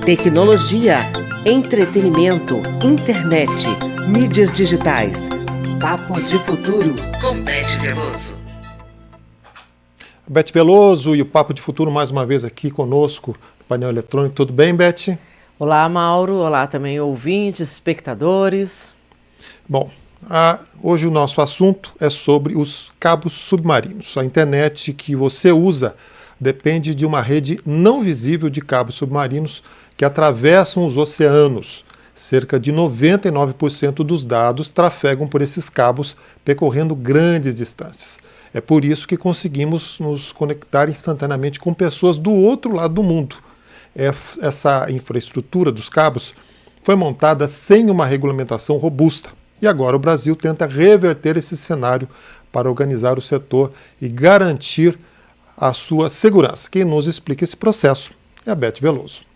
Tecnologia, entretenimento, internet, mídias digitais. Papo de Futuro com Beth Veloso. Beth Veloso e o Papo de Futuro mais uma vez aqui conosco no painel eletrônico. Tudo bem, Beth? Olá, Mauro. Olá também ouvintes, espectadores. Bom, hoje o nosso assunto é sobre os cabos submarinos. A internet que você usa depende de uma rede não visível de cabos submarinos que atravessam os oceanos. Cerca de 99% dos dados trafegam por esses cabos, percorrendo grandes distâncias. É por isso que conseguimos nos conectar instantaneamente com pessoas do outro lado do mundo. Essa infraestrutura dos cabos foi montada sem uma regulamentação robusta. E agora o Brasil tenta reverter esse cenário para organizar o setor e garantir a sua segurança. Quem nos explica esse processo é a Beth Veloso.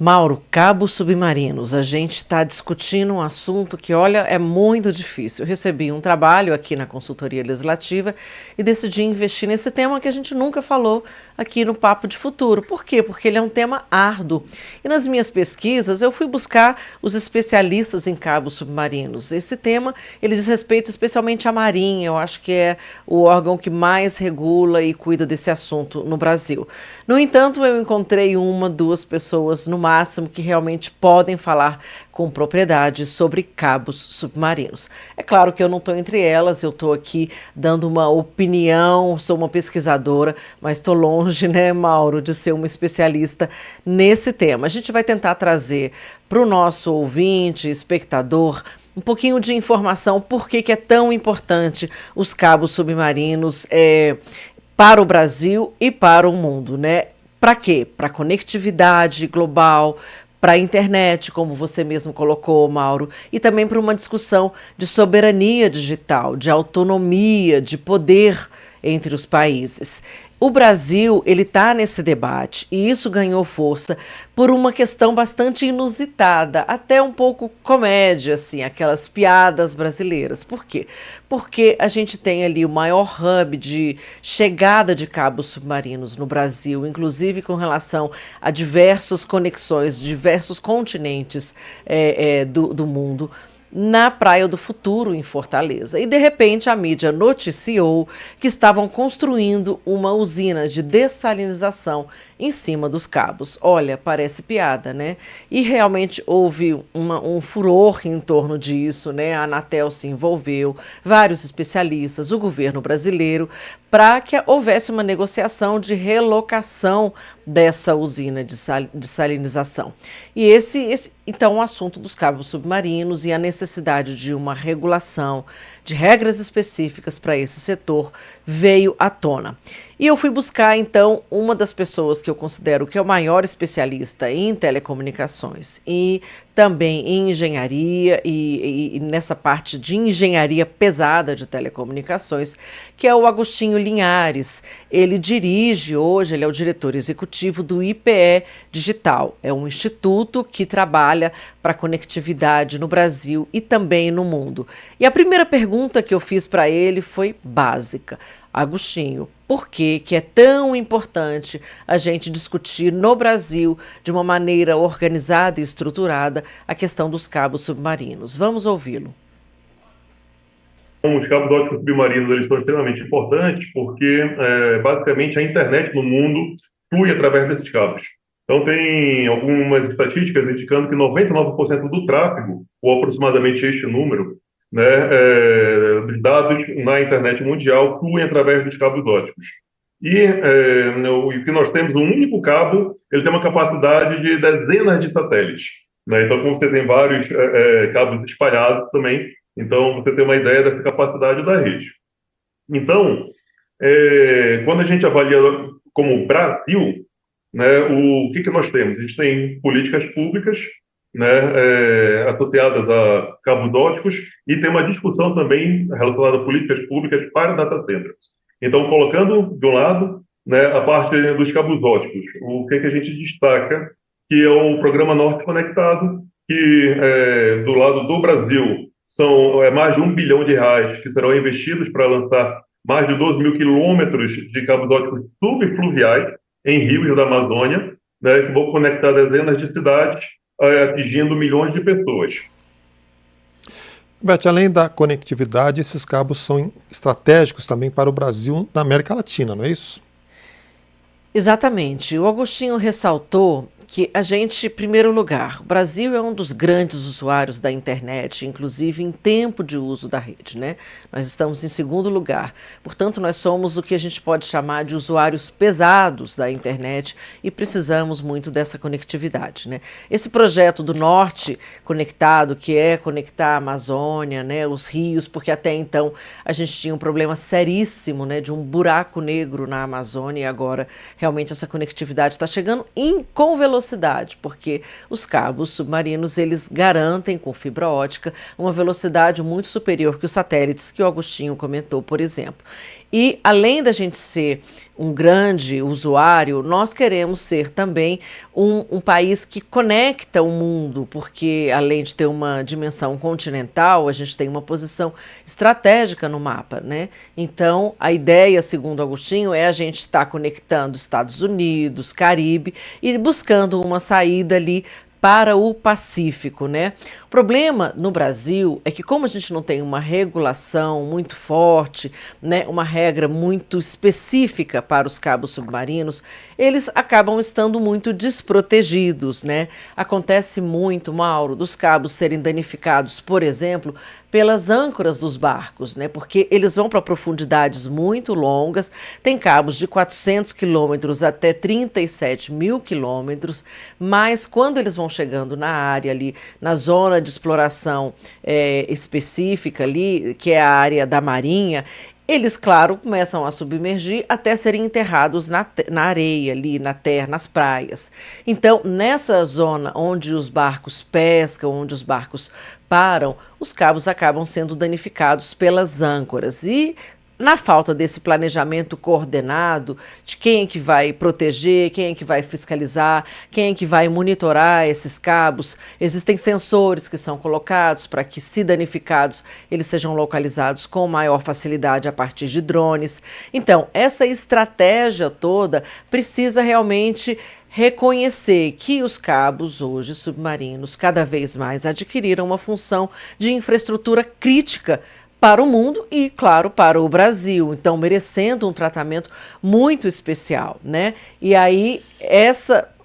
Mauro, cabos submarinos. A gente está discutindo um assunto que, olha, é muito difícil. Eu recebi um trabalho aqui na consultoria legislativa e decidi investir nesse tema que a gente nunca falou aqui no Papo de Futuro. Por quê? Porque ele é um tema árduo. E nas minhas pesquisas eu fui buscar os especialistas em cabos submarinos. Esse tema, ele diz respeito especialmente à Marinha. Eu acho que é o órgão que mais regula e cuida desse assunto no Brasil. No entanto, eu encontrei duas pessoas no máximo que realmente podem falar com propriedade sobre cabos submarinos. É claro que eu não estou entre elas, eu estou aqui dando uma opinião, sou uma pesquisadora, mas estou longe, né, Mauro, de ser uma especialista nesse tema. A gente vai tentar trazer para o nosso ouvinte, espectador, um pouquinho de informação por que é tão importante os cabos submarinos para o Brasil e para o mundo, né? Para quê? Para conectividade global, para a internet, como você mesmo colocou, Mauro, e também para uma discussão de soberania digital, de autonomia, de poder entre os países. O Brasil, ele está nesse debate e isso ganhou força por uma questão bastante inusitada, até um pouco comédia, assim, aquelas piadas brasileiras. Por quê? Porque a gente tem ali o maior hub de chegada de cabos submarinos no Brasil, inclusive com relação a diversas conexões, diversos continentes do mundo, na Praia do Futuro, em Fortaleza. E, de repente, a mídia noticiou que estavam construindo uma usina de dessalinização em cima dos cabos. Olha, parece piada, né? E realmente houve um furor em torno disso, né? A Anatel se envolveu, vários especialistas, o governo brasileiro, para que houvesse uma negociação de relocação dessa usina de salinização. E então, o assunto dos cabos submarinos e a necessidade de uma regulação, de regras específicas para esse setor, veio à tona. E eu fui buscar, então, uma das pessoas que eu considero que é o maior especialista em telecomunicações e também em engenharia e nessa parte de engenharia pesada de telecomunicações, que é o Agostinho Linhares. Ele dirige hoje, ele é o diretor executivo do IPE Digital. É um instituto que trabalha para conectividade no Brasil e também no mundo. E a primeira pergunta que eu fiz para ele foi básica. Agostinho, por que é tão importante a gente discutir no Brasil, de uma maneira organizada e estruturada, a questão dos cabos submarinos? Vamos ouvi-lo. Os cabos ópticos submarinos, eles são extremamente importantes porque, basicamente, a internet no mundo flui através desses cabos. Então, tem algumas estatísticas indicando que 99% do tráfego, ou aproximadamente este número, né, dos dados na internet mundial fluem através dos cabos ópticos. E o que nós temos, um único cabo, ele tem uma capacidade de dezenas de satélites, né? Então, como você tem vários cabos espalhados também, então você tem uma ideia dessa capacidade da rede. Então, quando a gente avalia como Brasil, né, o que nós temos? A gente tem políticas públicas, né, associadas a cabos ópticos, e tem uma discussão também relacionada a políticas públicas para data centers. Então, colocando de um lado, né, a parte dos cabos ópticos, o que a gente destaca, que é o Programa Norte Conectado, que do lado do Brasil são mais de R$ 1 bilhão que serão investidos para lançar mais de 12 mil quilômetros de cabos ópticos subfluviais em rios da Amazônia, né, que vão conectar dezenas de cidades, atingindo milhões de pessoas. Beth, além da conectividade, esses cabos são estratégicos também para o Brasil na América Latina, não é isso? Exatamente. O Agostinho ressaltou que a gente, em primeiro lugar, o Brasil é um dos grandes usuários da internet, inclusive em tempo de uso da rede, né? Nós estamos em segundo lugar. Portanto, nós somos o que a gente pode chamar de usuários pesados da internet e precisamos muito dessa conectividade, né? Esse projeto do Norte Conectado, que é conectar a Amazônia, né, os rios, porque até então a gente tinha um problema seríssimo, né, de um buraco negro na Amazônia, e agora realmente essa conectividade está chegando com velocidade, porque os cabos submarinos, eles garantem com fibra ótica uma velocidade muito superior que os satélites que o Agostinho comentou, por exemplo. E além da gente ser um grande usuário, nós queremos ser também um país que conecta o mundo, porque além de ter uma dimensão continental, a gente tem uma posição estratégica no mapa, né? Então, a ideia, segundo Agostinho, é a gente estar conectando Estados Unidos, Caribe e buscando uma saída ali para o Pacífico, né? O problema no Brasil é que, como a gente não tem uma regulação muito forte, né, uma regra muito específica para os cabos submarinos, eles acabam estando muito desprotegidos, né? Acontece muito, Mauro, dos cabos serem danificados, por exemplo, pelas âncoras dos barcos, né? Porque eles vão para profundidades muito longas, tem cabos de 400 quilômetros até 37 mil quilômetros, mas quando eles vão chegando na área ali, na zona de exploração específica ali, que é a área da Marinha, eles, claro, começam a submergir até serem enterrados na areia ali, na terra, nas praias. Então, nessa zona onde os barcos pescam, onde os barcos param, os cabos acabam sendo danificados pelas âncoras. E na falta desse planejamento coordenado de quem é que vai proteger, quem é que vai fiscalizar, quem é que vai monitorar esses cabos, existem sensores que são colocados para que, se danificados, eles sejam localizados com maior facilidade a partir de drones. Então, essa estratégia toda precisa realmente reconhecer que os cabos hoje submarinos cada vez mais adquiriram uma função de infraestrutura crítica para o mundo e, claro, para o Brasil, então merecendo um tratamento muito especial, né? E aí,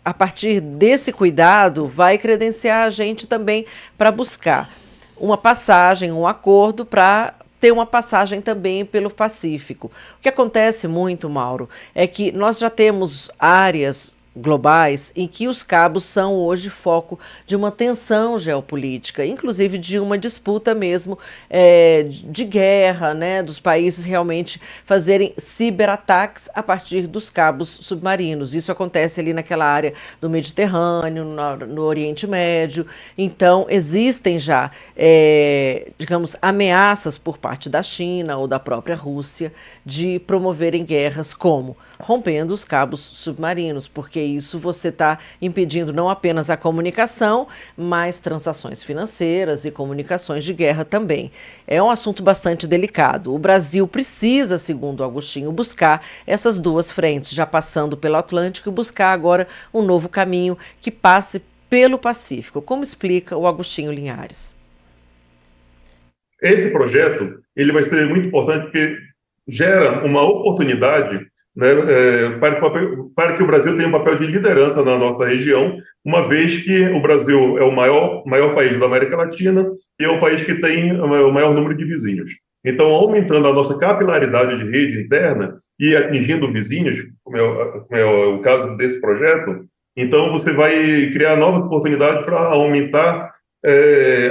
a partir desse cuidado, vai credenciar a gente também para buscar uma passagem, um acordo para ter uma passagem também pelo Pacífico. O que acontece muito, Mauro, é que nós já temos áreas globais em que os cabos são hoje foco de uma tensão geopolítica, inclusive de uma disputa mesmo de guerra, né, dos países realmente fazerem ciberataques a partir dos cabos submarinos. Isso acontece ali naquela área do Mediterrâneo, no Oriente Médio. Então, existem já, digamos, ameaças por parte da China ou da própria Rússia de promoverem guerras como rompendo os cabos submarinos, porque isso você está impedindo não apenas a comunicação, mas transações financeiras e comunicações de guerra também. É um assunto bastante delicado. O Brasil precisa, segundo Agostinho, buscar essas duas frentes, já passando pelo Atlântico, e buscar agora um novo caminho que passe pelo Pacífico. Como explica o Agostinho Linhares? Esse projeto ele vai ser muito importante porque gera uma oportunidade, né, para que o Brasil tenha um papel de liderança na nossa região, uma vez que o Brasil é o maior país da América Latina e é o país que tem o maior número de vizinhos. Então, aumentando a nossa capilaridade de rede interna e atingindo vizinhos, como é o caso desse projeto, então você vai criar novas oportunidades para aumentar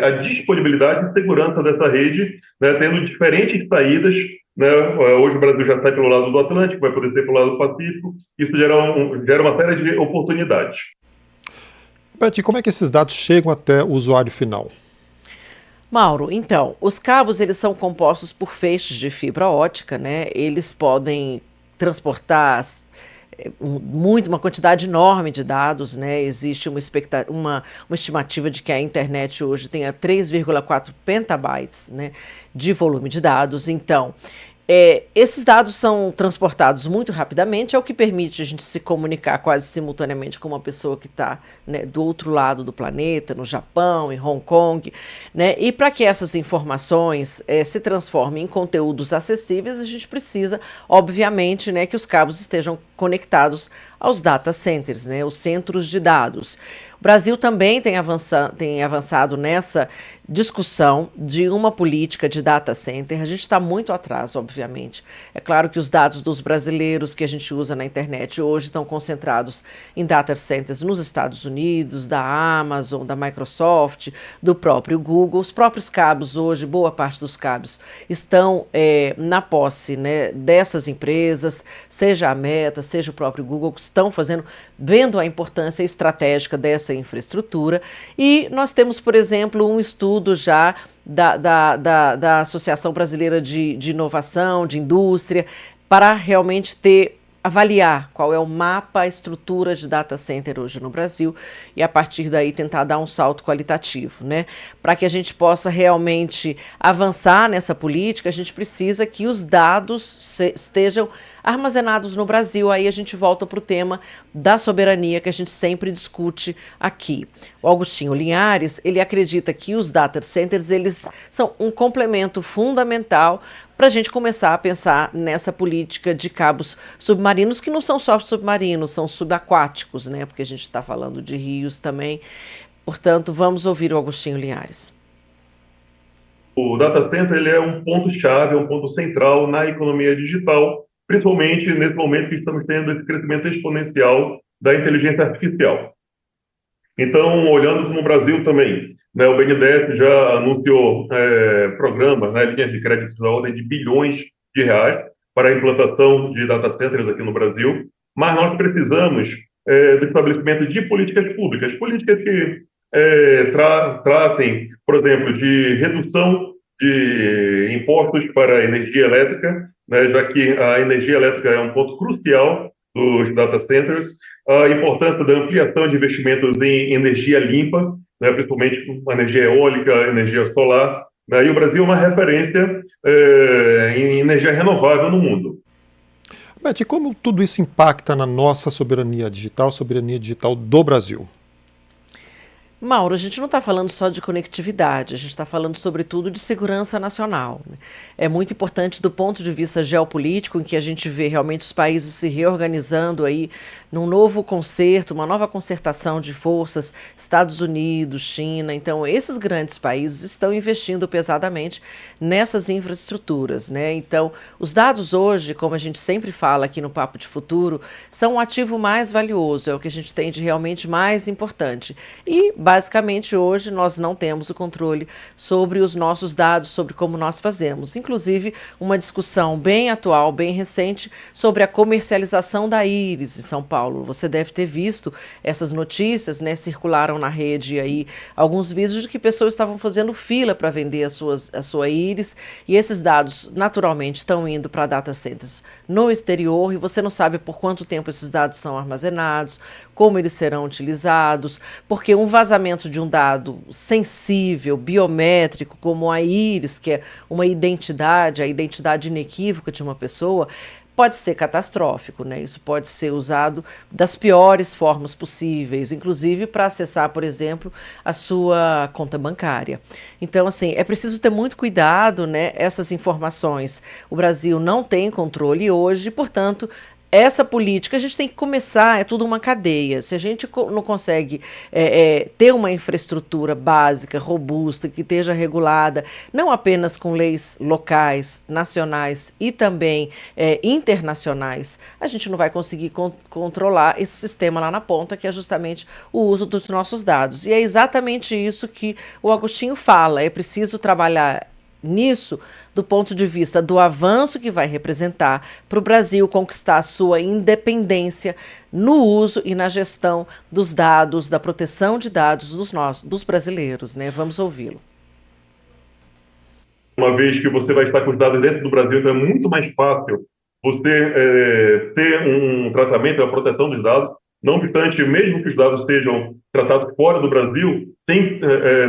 a disponibilidade e segurança dessa rede, né, tendo diferentes saídas, né? Hoje o Brasil já está pelo lado do Atlântico, vai poder ser pelo lado do Pacífico. Isso gera uma série de oportunidades. Beth, como é que esses dados chegam até o usuário final? Mauro, então, os cabos eles são compostos por feixes de fibra ótica, né? Eles podem transportar uma quantidade enorme de dados, né? Existe uma estimativa de que a internet hoje tenha 3,4 petabytes, né, de volume de dados. Então, Esses dados são transportados muito rapidamente, é o que permite a gente se comunicar quase simultaneamente com uma pessoa que está, né, do outro lado do planeta, no Japão, em Hong Kong, né? E para que essas informações se transformem em conteúdos acessíveis, a gente precisa, obviamente, né, que os cabos estejam conectados aos data centers, né, os centros de dados. O Brasil também tem avançado nessa discussão de uma política de data center. A gente está muito atrás, obviamente. É claro que os dados dos brasileiros que a gente usa na internet hoje estão concentrados em data centers nos Estados Unidos, da Amazon, da Microsoft, do próprio Google. Os próprios cabos hoje, boa parte dos cabos, estão na posse, né, dessas empresas, seja a Meta, seja o próprio Google, que estão vendo a importância estratégica dessa infraestrutura. E nós temos, por exemplo, um estudo já da Associação Brasileira de Inovação, de Indústria, para realmente avaliar qual é o mapa, a estrutura de data center hoje no Brasil e a partir daí tentar dar um salto qualitativo, né? Para que a gente possa realmente avançar nessa política, a gente precisa que os dados estejam armazenados no Brasil. Aí a gente volta para o tema da soberania que a gente sempre discute aqui. O Augustinho Linhares, ele acredita que os data centers, eles são um complemento fundamental para a gente começar a pensar nessa política de cabos submarinos, que não são só submarinos, são subaquáticos, né? Porque a gente está falando de rios também. Portanto, vamos ouvir o Augustinho Linhares. O data center ele é um ponto-chave, é um ponto central na economia digital, principalmente nesse momento que estamos tendo esse crescimento exponencial da inteligência artificial. Então, olhando como o Brasil também, né, o BNDES já anunciou programas, né, linhas de crédito da ordem de bilhões de reais para a implantação de data centers aqui no Brasil, mas nós precisamos do estabelecimento de políticas públicas, políticas que tratem, por exemplo, de redução de impostos para a energia elétrica, né, já que a energia elétrica é um ponto crucial dos data centers, a importância da ampliação de investimentos em energia limpa, né, principalmente energia eólica, energia solar, né, e o Brasil é uma referência em energia renovável no mundo. Beth, como tudo isso impacta na nossa soberania digital do Brasil? Mauro, a gente não está falando só de conectividade, a gente está falando sobretudo de segurança nacional, né? É muito importante do ponto de vista geopolítico, em que a gente vê realmente os países se reorganizando aí num novo concerto, uma nova concertação de forças, Estados Unidos, China. Então, esses grandes países estão investindo pesadamente nessas infraestruturas, né? Então, os dados hoje, como a gente sempre fala aqui no Papo de Futuro, são o ativo mais valioso, é o que a gente tem de realmente mais importante. E, basicamente, hoje nós não temos o controle sobre os nossos dados, sobre como nós fazemos. Inclusive, uma discussão bem atual, bem recente, sobre a comercialização da íris em São Paulo. Você deve ter visto essas notícias, né? Circularam na rede aí alguns vídeos de que pessoas estavam fazendo fila para vender a sua íris, e esses dados, naturalmente, estão indo para data centers no exterior, e você não sabe por quanto tempo esses dados são armazenados, como eles serão utilizados, porque um vazamento de um dado sensível, biométrico, como a íris, que é uma identidade, a identidade inequívoca de uma pessoa, pode ser catastrófico, né? Isso pode ser usado das piores formas possíveis, inclusive para acessar, por exemplo, a sua conta bancária. Então, assim, é preciso ter muito cuidado, né? Essas informações, o Brasil não tem controle hoje, portanto, essa política a gente tem que começar, é tudo uma cadeia. Se a gente não consegue ter uma infraestrutura básica, robusta, que esteja regulada, não apenas com leis locais, nacionais e também internacionais, a gente não vai conseguir controlar esse sistema lá na ponta, que é justamente o uso dos nossos dados. E é exatamente isso que o Augustinho fala, é preciso trabalhar nisso do ponto de vista do avanço que vai representar para o Brasil conquistar a sua independência no uso e na gestão dos dados, da proteção de dados dos brasileiros, né? Vamos ouvi-lo. Uma vez que você vai estar com os dados dentro do Brasil, então é muito mais fácil você ter um tratamento, uma proteção dos dados, Não obstante, mesmo que os dados sejam tratados fora do Brasil,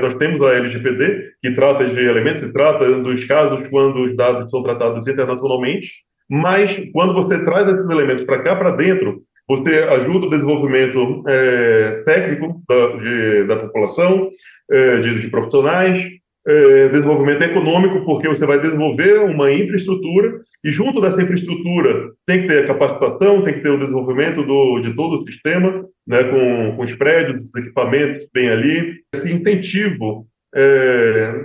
nós temos a LGPD, que trata de elementos, e trata dos casos quando os dados são tratados internacionalmente, mas quando você traz esses elementos para cá, para dentro, você ajuda o desenvolvimento técnico da população, de profissionais, desenvolvimento econômico, porque você vai desenvolver uma infraestrutura e junto dessa infraestrutura tem que ter a capacitação, tem que ter o desenvolvimento de todo o sistema, né, com os prédios, os equipamentos bem ali. Esse incentivo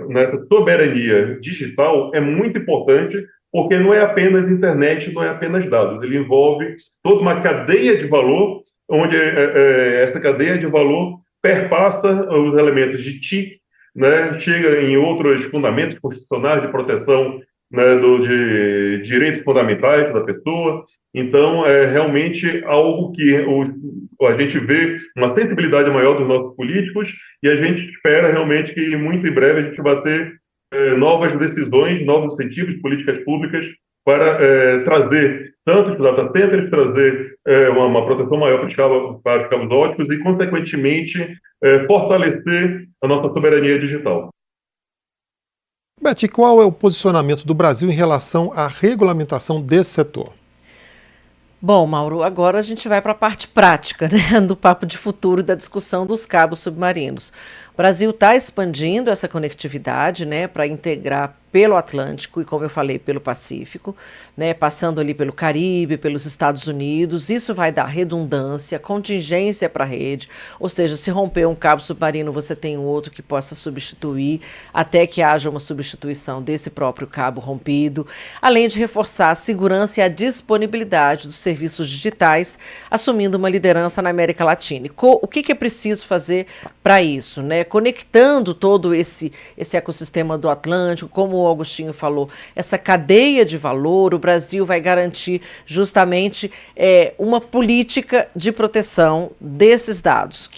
nessa soberania digital é muito importante, porque não é apenas internet, não é apenas dados, ele envolve toda uma cadeia de valor, onde essa cadeia de valor perpassa os elementos de TIC, né, chega em outros fundamentos constitucionais de proteção, né, de direitos fundamentais da pessoa. Então, é realmente algo que a gente vê uma sensibilidade maior dos nossos políticos e a gente espera realmente que muito em breve a gente vai ter novas decisões, novos incentivos, políticas públicas para trazer tanto os data centers, trazer uma proteção maior para os cabos óticos e, consequentemente, fortalecer a nossa soberania digital. Beth, qual é o posicionamento do Brasil em relação à regulamentação desse setor? Bom, Mauro, agora a gente vai para a parte prática, né, do papo de futuro e da discussão dos cabos submarinos. O Brasil está expandindo essa conectividade, né, para integrar pelo Atlântico e, como eu falei, pelo Pacífico, né, passando ali pelo Caribe, pelos Estados Unidos. Isso vai dar redundância, contingência para a rede, ou seja, se romper um cabo submarino, você tem um outro que possa substituir, até que haja uma substituição desse próprio cabo rompido, além de reforçar a segurança e a disponibilidade dos serviços digitais, assumindo uma liderança na América Latina. O que é preciso fazer para isso, né? Conectando todo esse ecossistema do Atlântico, como o Augustinho falou, essa cadeia de valor, o Brasil vai garantir justamente uma política de proteção desses dados,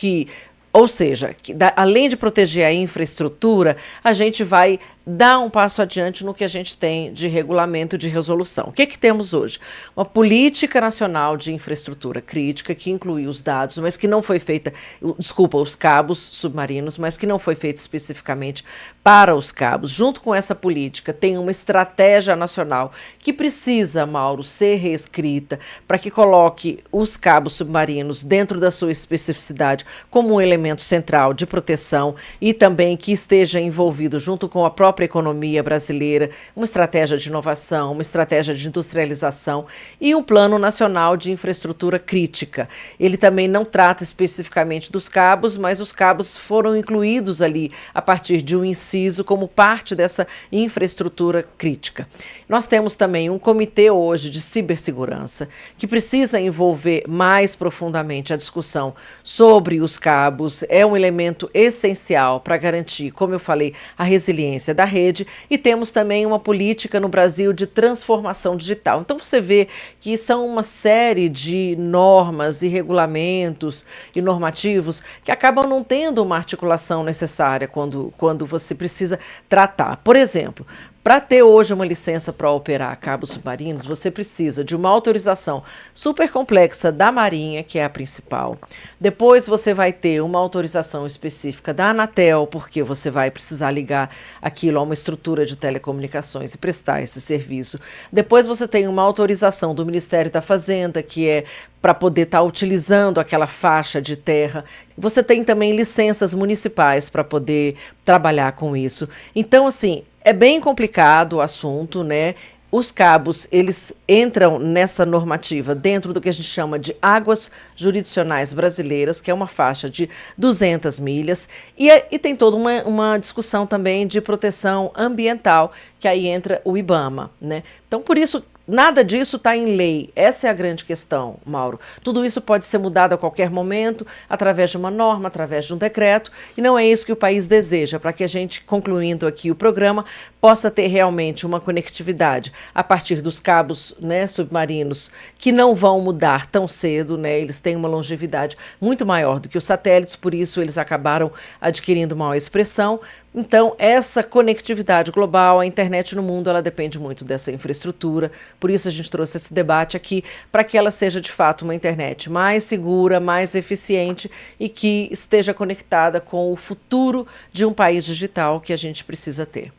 ou seja, além de proteger a infraestrutura, a gente vai dar um passo adiante no que a gente tem de regulamento e de resolução. O que temos hoje? Uma política nacional de infraestrutura crítica que inclui os dados, mas que não foi feita, os cabos submarinos, mas que não foi feita especificamente para os cabos. Junto com essa política, tem uma estratégia nacional que precisa, Mauro, ser reescrita para que coloque os cabos submarinos dentro da sua especificidade como um elemento central de proteção e também que esteja envolvido junto com a própria economia brasileira, uma estratégia de inovação, uma estratégia de industrialização e um plano nacional de infraestrutura crítica. Ele também não trata especificamente dos cabos, mas os cabos foram incluídos ali a partir de um inciso como parte dessa infraestrutura crítica. Nós temos também um comitê hoje de cibersegurança que precisa envolver mais profundamente a discussão sobre os cabos. É um elemento essencial para garantir, como eu falei, a resiliência da rede, e temos também uma política no Brasil de transformação digital. Então você vê que são uma série de normas e regulamentos e normativos que acabam não tendo uma articulação necessária quando você precisa tratar. Por exemplo, para ter hoje uma licença para operar cabos submarinos, você precisa de uma autorização super complexa da Marinha, que é a principal. Depois você vai ter uma autorização específica da Anatel, porque você vai precisar ligar aquilo a uma estrutura de telecomunicações e prestar esse serviço. Depois você tem uma autorização do Ministério da Fazenda, que é para poder estar utilizando aquela faixa de terra. Você tem também licenças municipais para poder trabalhar com isso. Então, assim, é bem complicado o assunto, né? Os cabos, eles entram nessa normativa dentro do que a gente chama de águas jurisdicionais brasileiras, que é uma faixa de 200 milhas, e tem toda uma discussão também de proteção ambiental, que aí entra o IBAMA, né? Então, por isso, nada disso está em lei. Essa é a grande questão, Mauro. Tudo isso pode ser mudado a qualquer momento, através de uma norma, através de um decreto, e não é isso que o país deseja, para que a gente, concluindo aqui o programa, possa ter realmente uma conectividade a partir dos cabos, né, submarinos, que não vão mudar tão cedo, né, eles têm uma longevidade muito maior do que os satélites, por isso eles acabaram adquirindo maior expressão. Então, essa conectividade global, a internet no mundo, ela depende muito dessa infraestrutura, por isso a gente trouxe esse debate aqui, para que ela seja de fato uma internet mais segura, mais eficiente e que esteja conectada com o futuro de um país digital que a gente precisa ter.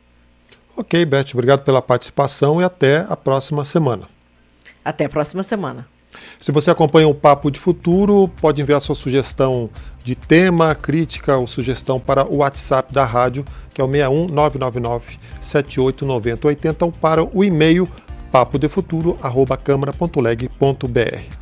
Ok, Beth, obrigado pela participação e até a próxima semana. Até a próxima semana. Se você acompanha o Papo de Futuro, pode enviar sua sugestão de tema, crítica ou sugestão para o WhatsApp da rádio, que é o 61 999 78 90 80, ou para o e-mail papodefuturo@câmara.leg.br.